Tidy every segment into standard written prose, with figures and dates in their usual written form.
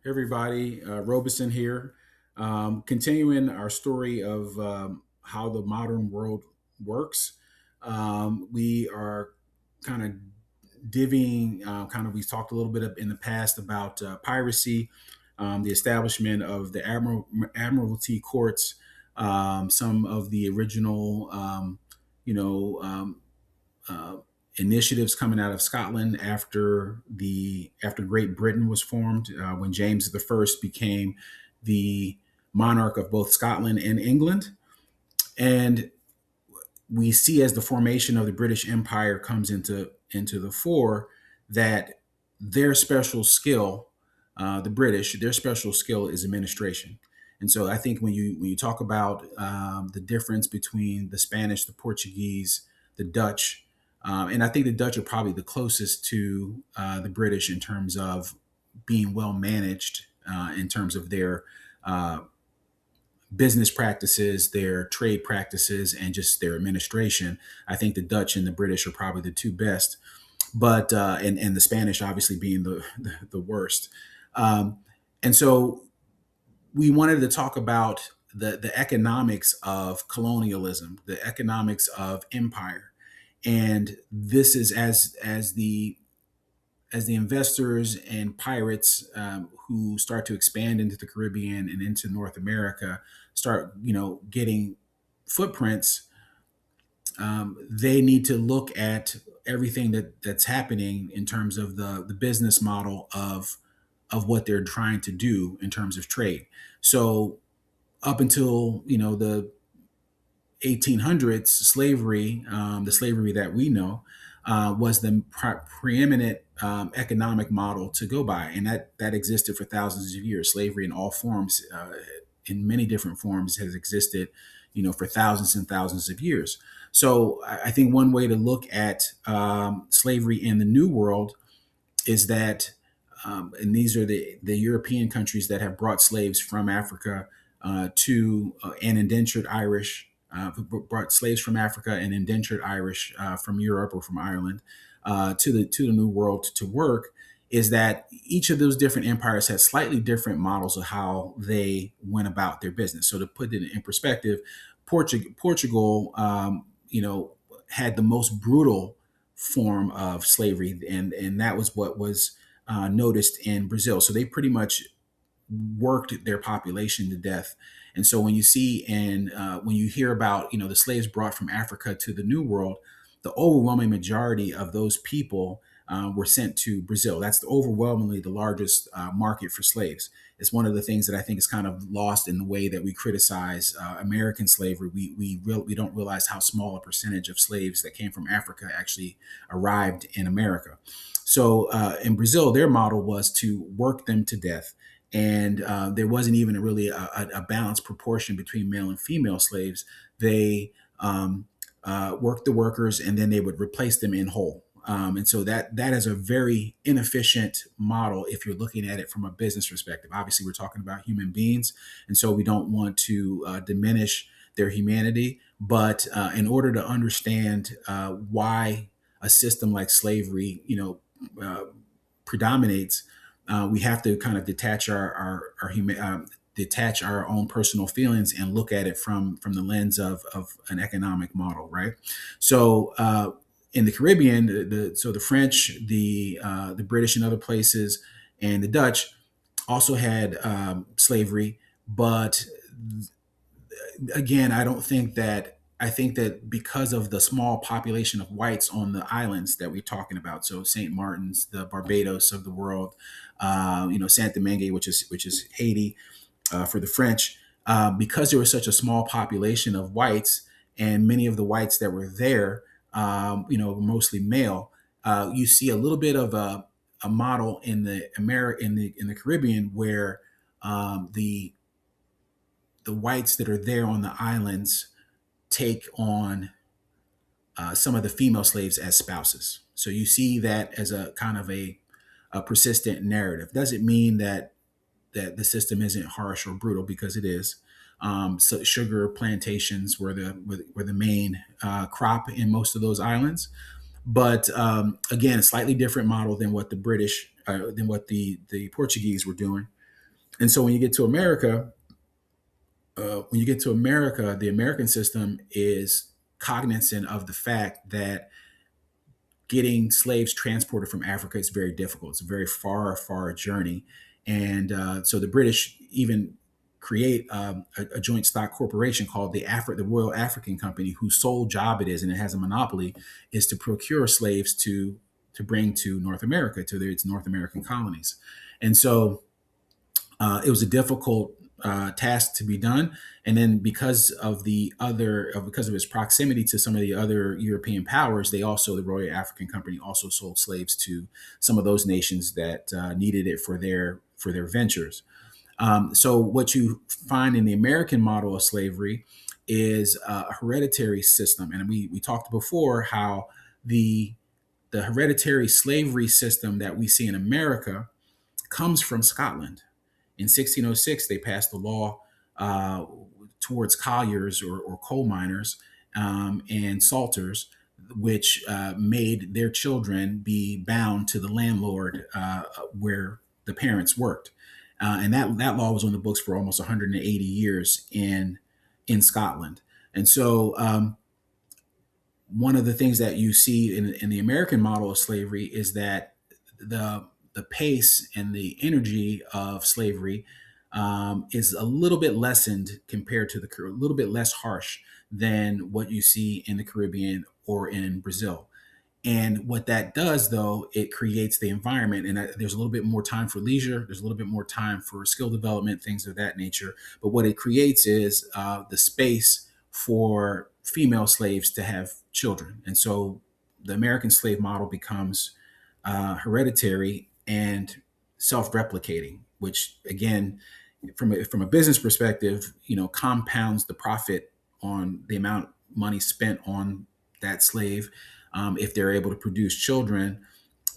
Everybody, Robeson here, continuing our story of how the modern world works. We are kind of divvying, we talked a little bit in the past about piracy, the establishment of the Admiralty courts, some of the original, you know, uh, initiatives coming out of Scotland after Great Britain was formed, when James I became the monarch of both Scotland and England, and we see as the formation of the British Empire comes into the fore that their special skill, the British, their special skill is administration. And so I think when you talk about the difference between the Spanish, the Portuguese, the Dutch, and I think the Dutch are probably the closest to the British in terms of being well managed, in terms of their uh, business practices, their trade practices, and just their administration. I think the Dutch and the British are probably the two best, but and the Spanish obviously being the worst. Um, and so we wanted to talk about the economics of colonialism, the economics of empire, and this is as the investors and pirates, who start to expand into the Caribbean and into North America start, getting footprints. They need to look at everything that's happening in terms of the business model of what they're trying to do in terms of trade. So up until the 1800s, slavery, the slavery that we know, was the preeminent economic model to go by, and that existed for thousands of years. Slavery in all forms, in many different forms, has existed, for thousands and thousands of years. So I think one way to look at slavery in the New World is that, and these are the European countries that have brought slaves from Africa, to and indentured Irish, brought slaves from Africa and indentured Irish, from Europe or from Ireland, to the New World to work. Is that each of those different empires had slightly different models of how they went about their business. So to put it in perspective, Portugal, had the most brutal form of slavery, and that was what was noticed in Brazil. So they pretty much worked their population to death. And so when you hear about the slaves brought from Africa to the New World, the overwhelming majority of those people were sent to Brazil. That's overwhelmingly the largest market for slaves. It's one of the things that I think is kind of lost in the way that we criticize American slavery. We don't realize how small a percentage of slaves that came from Africa actually arrived in America. So in Brazil, their model was to work them to death, and there wasn't even really a balanced proportion between male and female slaves. They worked the workers, and then they would replace them in whole. And so that is a very inefficient model if you're looking at it from a business perspective. Obviously, we're talking about human beings, and so we don't want to diminish their humanity. But in order to understand why a system like slavery, predominates, we have to kind of detach our own personal feelings and look at it from the lens of an economic model, right? So in the Caribbean, the French, the British, and other places, and the Dutch also had slavery, but again, I don't think that. I think that because of the small population of whites on the islands that we're talking about, so Saint Martin's, the Barbados of the world, Saint Domingue, which is Haiti, for the French, because there was such a small population of whites, and many of the whites that were there, mostly male. You see a little bit of a model in the Caribbean where the whites that are there on the islands take on some of the female slaves as spouses. So you see that as a kind of a persistent narrative. Doesn't mean that the system isn't harsh or brutal, because it is. So sugar plantations were the main crop in most of those islands, but again, a slightly different model than what the Portuguese were doing. And so when you get to America, the American system is cognizant of the fact that getting slaves transported from Africa is very difficult. It's a very far journey, and so the British even create a joint stock corporation called the Royal African Company, whose sole job it is, and it has a monopoly, is to procure slaves to bring to North America, to its North American colonies. And so it was a difficult task to be done. And then because of its proximity to some of the other European powers, the Royal African Company also sold slaves to some of those nations that needed it for their ventures. So what you find in the American model of slavery is a hereditary system, and we talked before how the the hereditary slavery system that we see in America comes from Scotland. In 1606, they passed a law uh, towards colliers or coal miners and salters, which made their children be bound to the landlord where the parents worked. And that law was on the books for almost 180 years in Scotland. And so one of the things that you see in the American model of slavery is that the pace and the energy of slavery is a little bit lessened compared to a little bit less harsh than what you see in the Caribbean or in Brazil. And what that does, though, it creates the environment, and there's a little bit more time for leisure. There's a little bit more time for skill development, things of that nature. But what it creates is the space for female slaves to have children, and so the American slave model becomes hereditary and self-replicating, which again, from a business perspective, compounds the profit on the amount of money spent on that slave. If they're able to produce children,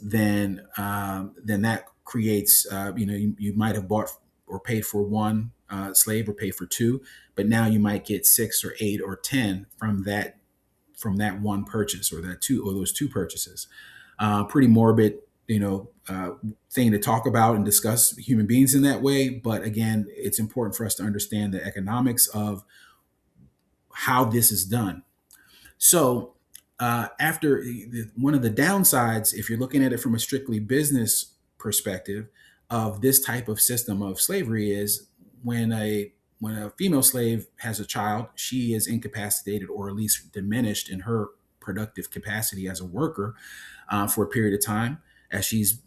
then that creates you might have bought or paid for one slave or paid for two, but now you might get six or eight or 10 from that one purchase or those two purchases. Pretty morbid, thing to talk about and discuss human beings in that way. But again, it's important for us to understand the economics of how this is done. So, after one of the downsides, if you're looking at it from a strictly business perspective, of this type of system of slavery is when a female slave has a child, she is incapacitated or at least diminished in her productive capacity as a worker for a period of time. As she's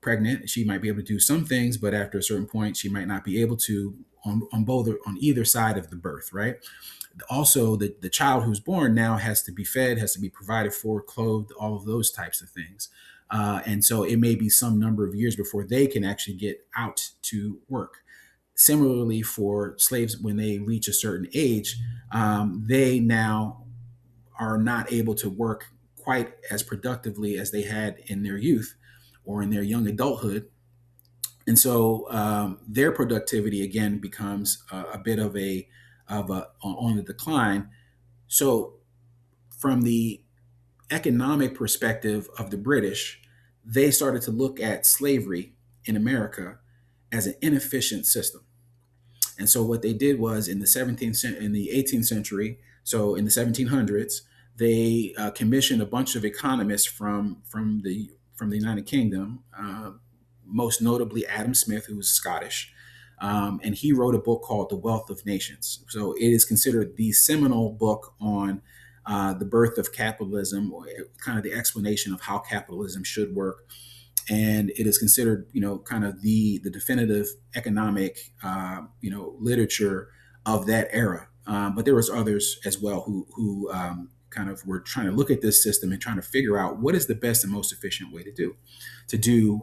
pregnant, she might be able to do some things, but after a certain point, she might not be able to on either side of the birth, right? Also, the child who's born now has to be fed, has to be provided for, clothed, all of those types of things. And so it may be some number of years before they can actually get out to work. Similarly, for slaves, when they reach a certain age, they now are not able to work quite as productively as they had in their youth or in their young adulthood. And so their productivity again becomes a bit of a on the decline. So from the economic perspective of the British, they started to look at slavery in America as an inefficient system. And so what they did was in the 18th century, so in the 1700s, they commissioned a bunch of economists from the United Kingdom, most notably Adam Smith, who was Scottish, and he wrote a book called The Wealth of Nations. So it is considered the seminal book on the birth of capitalism, or kind of the explanation of how capitalism should work. And it is considered, kind of the definitive economic, literature of that era. But there was others as well who kind of were trying to look at this system and trying to figure out what is the best and most efficient way to do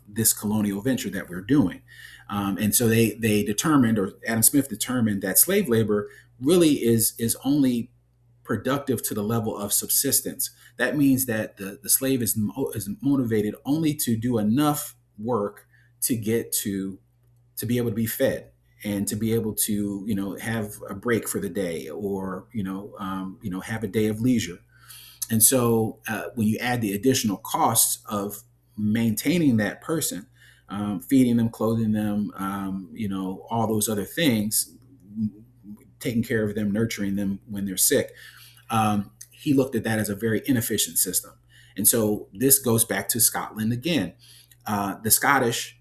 this colonial venture that we're doing. And so they determined, or Adam Smith determined, that slave labor really is only productive to the level of subsistence. That means that the slave is motivated only to do enough work to get to be able to be fed and to be able to have a break for the day, or have a day of leisure. And so when you add the additional costs of maintaining that person, feeding them, clothing them, all those other things, taking care of them, nurturing them when they're sick. He looked at that as a very inefficient system. And so this goes back to Scotland again. The Scottish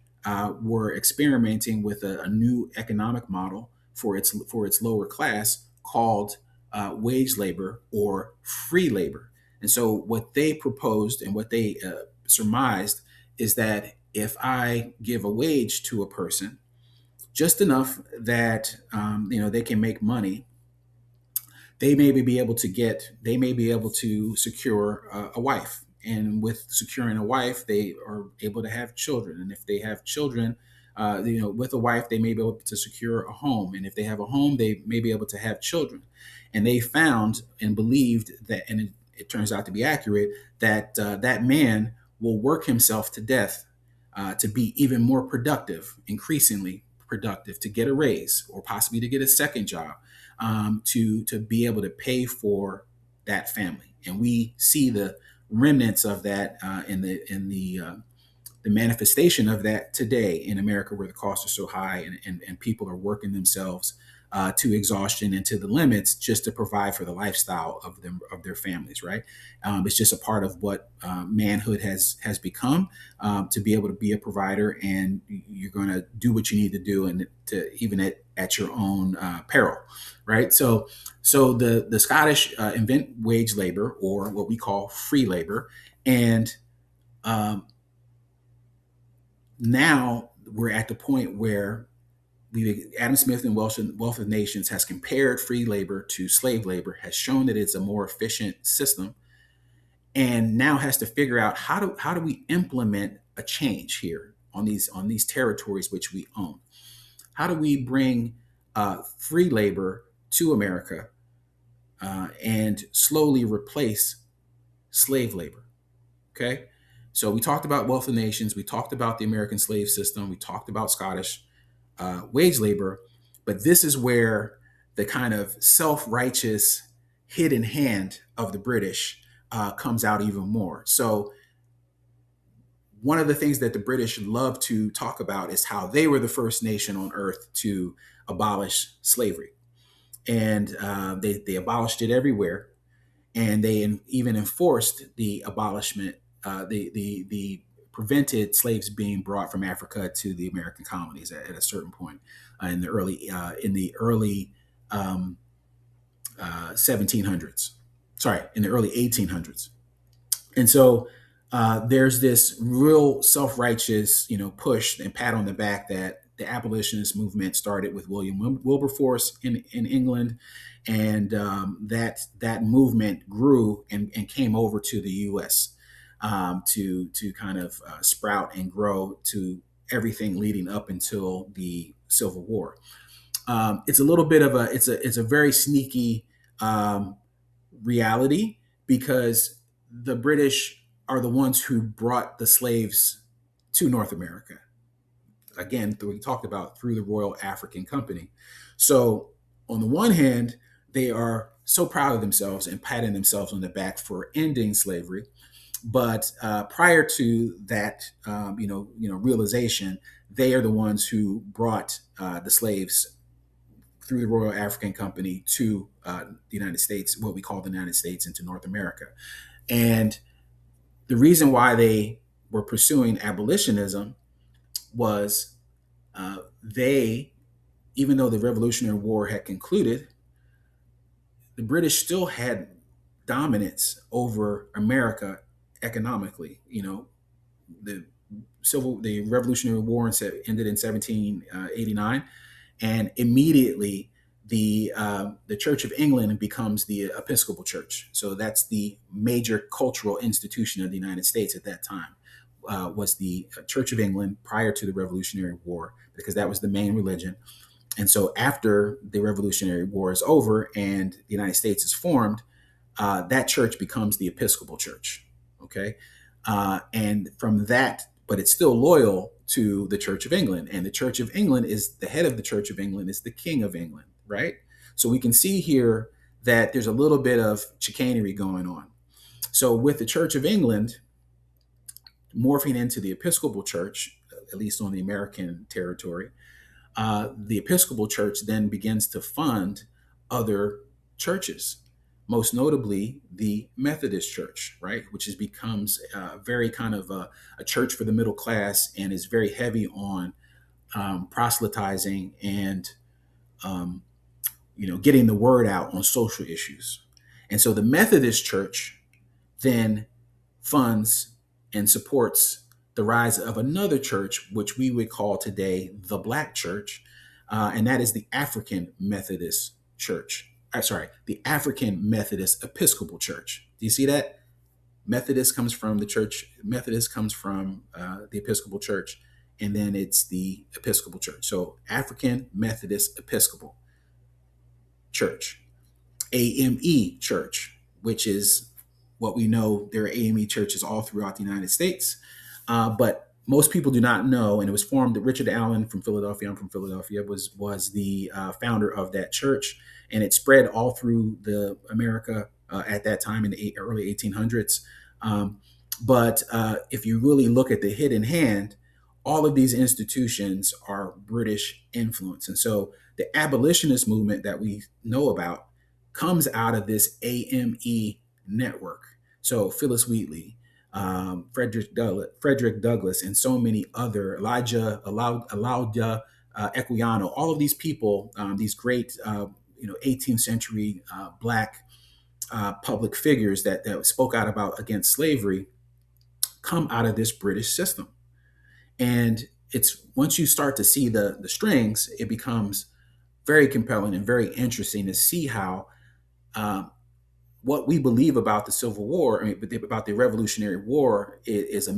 were experimenting with a new economic model for its lower class called wage labor or free labor. And so what they proposed and what they surmised is that if I give a wage to a person, just enough that they can make money, they may be able to secure a wife, and with securing a wife they are able to have children, and if they have children, with a wife they may be able to secure a home, and if they have a home they may be able to have children. And they found and believed that, and it turns out to be accurate, that that man will work himself to death to be even more productive, increasingly productive, to get a raise or possibly to get a second job, to be able to pay for that family. And we see the remnants of that in the manifestation of that today in America, where the costs are so high, and people are working themselves to exhaustion and to the limits just to provide for the lifestyle of their families. Right? It's just a part of what manhood has become, to be able to be a provider, and you're going to do what you need to do, and to even at your own peril. Right? So the Scottish invent wage labor, or what we call free labor, and um, now we're at the point where Adam Smith in Wealth of Nations has compared free labor to slave labor, has shown that it's a more efficient system, and now has to figure out how do we implement a change here on these territories which we own. How do we bring free labor to America and slowly replace slave labor? Okay, so we talked about Wealth of Nations, we talked about the American slave system, we talked about Scottish wage labor, but this is where the kind of self-righteous hidden hand of the British comes out even more. So one of the things that the British love to talk about is how they were the first nation on earth to abolish slavery, and they abolished it everywhere, and they even enforced the abolishment, the prevented slaves being brought from Africa to the American colonies at a certain point in the early 1700s. Sorry, in the early 1800s. And so there's this real self-righteous, push and pat on the back that the abolitionist movement started with William Wilberforce in England, and that movement grew and came over to the U.S. To kind of sprout and grow to everything leading up until the Civil War. It's a little bit of it's a very sneaky reality, because the British are the ones who brought the slaves to North America. Again, we talked about through the Royal African Company. So, on the one hand, they are so proud of themselves and patting themselves on the back for ending slavery. But prior to that, realization, they are the ones who brought the slaves through the Royal African Company to the United States, what we call the United States, into North America. And the reason why they were pursuing abolitionism was they, even though the Revolutionary War had concluded, the British still had dominance over America economically. The the Revolutionary War ended in 1789, and immediately the Church of England becomes the Episcopal Church. So that's the major cultural institution of the United States at that time. Was the Church of England prior to the Revolutionary War, because that was the main religion. And so after the Revolutionary War is over and the United States is formed, that church becomes the Episcopal Church. Okay. And from that, but it's still loyal to the Church of England. And the Church of England is the head of the Church of England is the King of England, right? So we can see here that there's a little bit of chicanery going on. So with the Church of England morphing into the Episcopal Church, at least on the American territory, the Episcopal Church then begins to fund other churches, most notably the Methodist Church, right, which becomes very kind of a church for the middle class and is very heavy on proselytizing and um, getting the word out on social issues. And so the Methodist Church then funds and supports the rise of another church, which we would call today the Black Church, and that is the African Methodist Church. Sorry, the African Methodist Episcopal Church. Do you see that? Methodist comes from the church. Methodist comes from the Episcopal Church, and then it's the Episcopal Church. So African Methodist Episcopal Church, AME Church, which is what we know. There are AME churches all throughout the United States, but most people do not know. And it was formed. Richard Allen from Philadelphia, I'm from Philadelphia, was the founder of that church, and it spread all through the America at that time in the early 1800s. But if you really look at the hidden hand, all of these institutions are British influence, and so the abolitionist movement that we know about comes out of this AME network. So Phyllis Wheatley, Frederick Douglass, and so many other, Olaudah Equiano, all of these people, these great 18th century Black public figures that spoke out about against slavery, come out of this British system. And it's once you start to see the strings, it becomes very compelling and very interesting to see how what we believe about the Civil War, about the Revolutionary War, is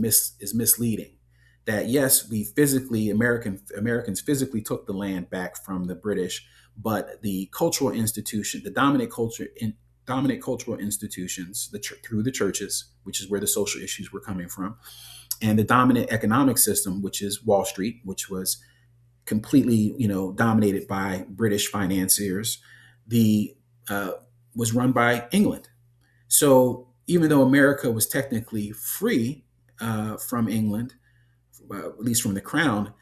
misleading. That yes, Americans physically took the land back from the British, but the cultural institution, the dominant cultural institutions, through the churches, which is where the social issues were coming from, and the dominant economic system, which is Wall Street, which was completely, dominated by British financiers, was run by England. So even though America was technically free from England, at least from the crown,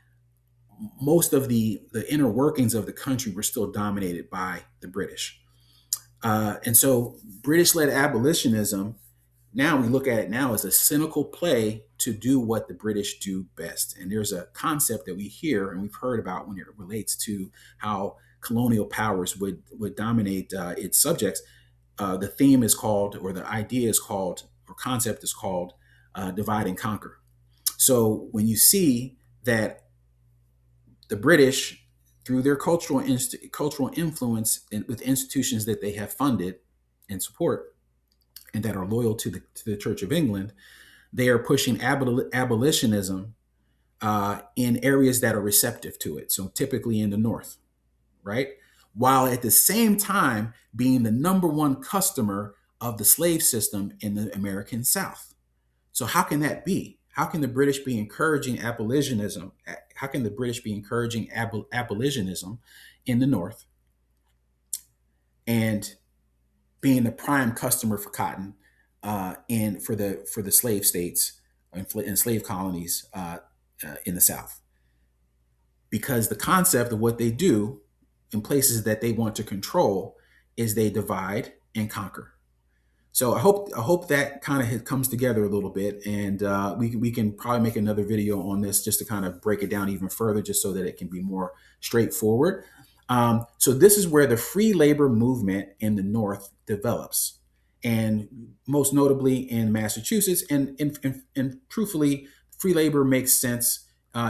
most of the inner workings of the country were still dominated by the British. And so British-led abolitionism, now we look at it now as a cynical play to do what the British do best. And there's a concept that we hear and we've heard about when it relates to how colonial powers would dominate its subjects. The theme is called, or the idea is called, or concept is called divide and conquer. So when you see that the British, through their cultural influence with institutions that they have funded and support, and that are loyal to the Church of England, they are pushing abolitionism in areas that are receptive to it. So typically in the North, right? While at the same time being the number one customer of the slave system in the American South. So how can that be? How can the British be encouraging abolitionism? How can the British be encouraging abolitionism in the North and being the prime customer for cotton and for the slave states and slave colonies in the South? Because the concept of what they do in places that they want to control is they divide and conquer. So I hope that kind of comes together a little bit, and we can probably make another video on this just to kind of break it down even further, just so that it can be more straightforward. So this is where the free labor movement in the North develops, and most notably in Massachusetts. And truthfully, free labor makes sense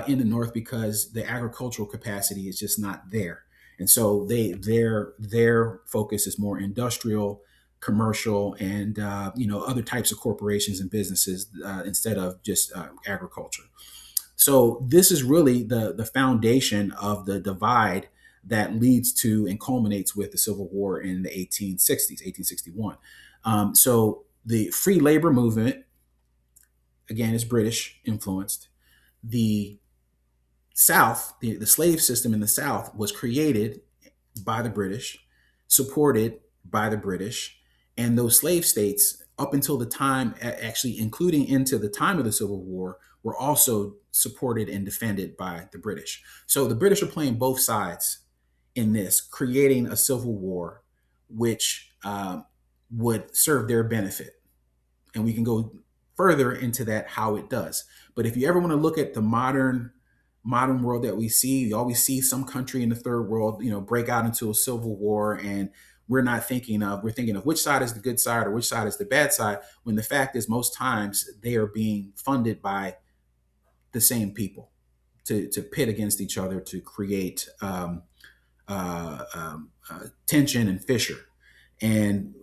in the North because the agricultural capacity is just not there, and so their focus is more industrial, commercial, and other types of corporations and businesses instead of just agriculture. So this is really the foundation of the divide that leads to and culminates with the Civil War in the 1860s, 1861. So the free labor movement, again, is British influenced. The South, the slave system in the South, was created by the British, supported by the British, and those slave states, up until the time, actually including into the time of the Civil War, were also supported and defended by the British. So the British are playing both sides in this, creating a civil war, which would serve their benefit. And we can go further into that how it does. But if you ever want to look at the modern world that we see, you always see some country in the third world, break out into a civil war, and we're thinking of which side is the good side or which side is the bad side, when the fact is most times they are being funded by the same people to pit against each other to create tension and fissure. And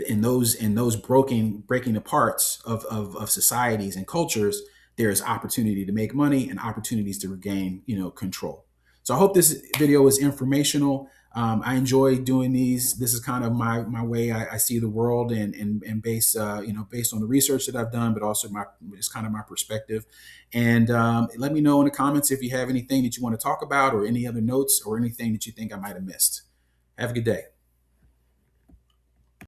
in those breaking aparts of societies and cultures, there is opportunity to make money and opportunities to regain control. So I hope this video was informational. I enjoy doing these. This is kind of my way I see the world, and based on the research that I've done, but also it's kind of my perspective. And let me know in the comments if you have anything that you want to talk about, or any other notes, or anything that you think I might have missed. Have a good day.